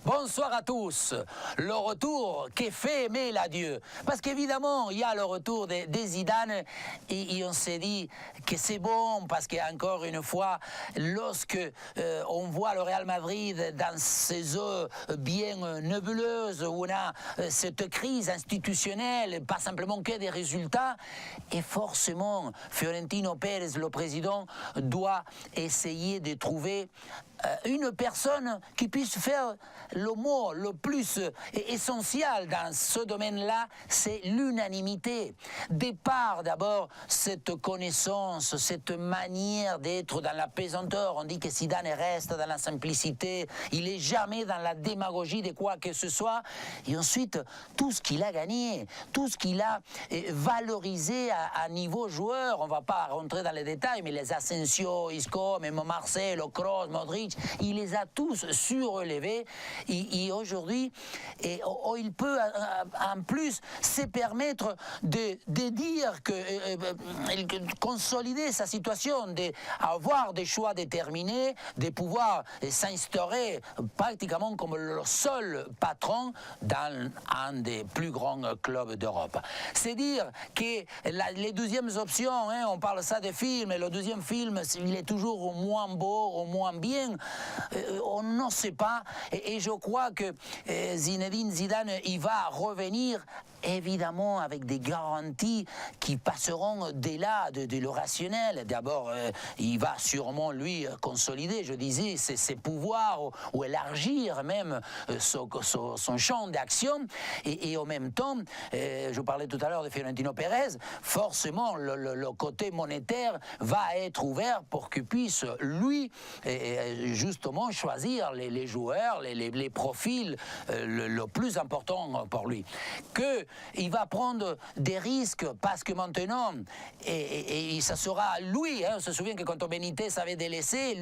Bonsoir à tous. Le retour qui fait aimer l'adieu. Parce qu'évidemment, il y a le retour de Zidane et on s'est dit que c'est bon parce qu'encore une fois, lorsque on voit le Real Madrid dans ces eaux bien nébuleuses où on a cette crise institutionnelle, pas simplement que des résultats, et forcément, Florentino Pérez, le président, doit essayer de trouver une personne qui puisse faire le mot le plus essentiel dans ce domaine-là, c'est l'unanimité. Départ d'abord cette connaissance, cette manière d'être dans la pesanteur. On dit que Zidane reste dans la simplicité, il n'est jamais dans la démagogie de quoi que ce soit. Et ensuite, tout ce qu'il a gagné, tout ce qu'il a valorisé à niveau joueur, on ne va pas rentrer dans les détails, mais les Asensio, Isco, même Marcelo, Kroos, Modric, il les a tous surélevés et aujourd'hui, il peut en plus se permettre de dire que consolider sa situation, d'avoir des choix déterminés, de pouvoir s'instaurer pratiquement comme le seul patron dans un des plus grands clubs d'Europe. C'est dire que les deuxièmes options, on parle ça des films, et le deuxième film, il est toujours au moins beau, au moins bien. On ne sait pas, et je crois que Zinedine Zidane, il va revenir évidemment avec des garanties qui passeront au-delà de le rationnel. D'abord, il va sûrement lui consolider, je disais, ses pouvoirs ou élargir même son champ d'action, et en même temps, je parlais tout à l'heure de Florentino Pérez, forcément le côté monétaire va être ouvert pour qu'il puisse lui justement choisir les joueurs, les profils le plus important pour lui. Qu'il va prendre des risques parce que maintenant, et ça sera lui, on se souvient que quand Benitez avait délaissé,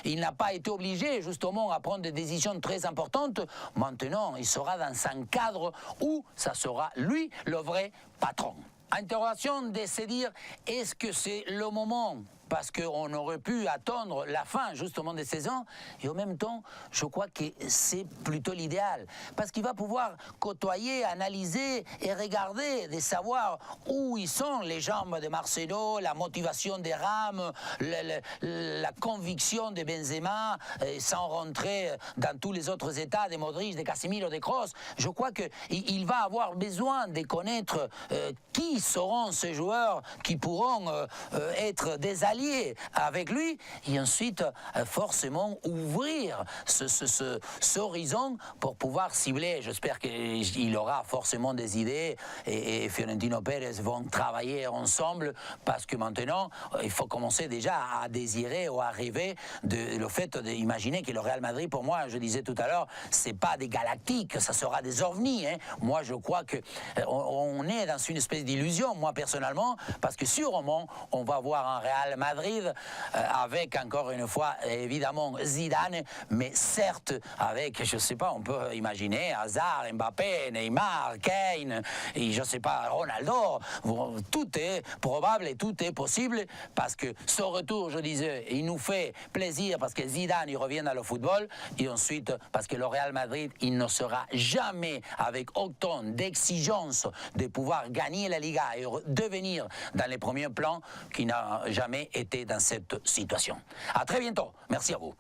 il n'a pas été obligé justement à prendre des décisions très importantes. Maintenant, il sera dans un cadre où ça sera lui le vrai patron. Interrogation de se dire, est-ce que c'est le moment? Parce qu'on aurait pu attendre la fin justement des saisons, et en même temps, je crois que c'est plutôt l'idéal. Parce qu'il va pouvoir côtoyer, analyser et regarder, de savoir où ils sont les jambes de Marcelo, la motivation des Rames, la conviction de Benzema, sans rentrer dans tous les autres états de Modric, de Casemiro, de Kroos. Je crois qu'il va avoir besoin de connaître qui seront ces joueurs qui pourront être des alliés avec lui, et ensuite forcément ouvrir ce horizon pour pouvoir cibler. J'espère qu'il aura forcément des idées, et Florentino Pérez vont travailler ensemble, parce que maintenant il faut commencer déjà à désirer ou à rêver le fait d'imaginer que le Real Madrid, pour moi, je disais tout à l'heure, c'est pas des galactiques, ça sera des ovnis. Moi je crois que on est dans une espèce d'illusion, moi personnellement, parce que sûrement on va voir un Real Madrid avec encore une fois évidemment Zidane, mais certes avec, je sais pas, on peut imaginer Hazard, Mbappé, Neymar, Kane, et je sais pas, Ronaldo. Tout est probable et tout est possible, parce que ce retour, je disais, il nous fait plaisir parce que Zidane il revient dans le football, et ensuite parce que le Real Madrid il ne sera jamais avec autant d'exigence de pouvoir gagner la Liga et devenir dans les premiers plans, qui n'a jamais été dans cette situation. À très bientôt. Merci à vous.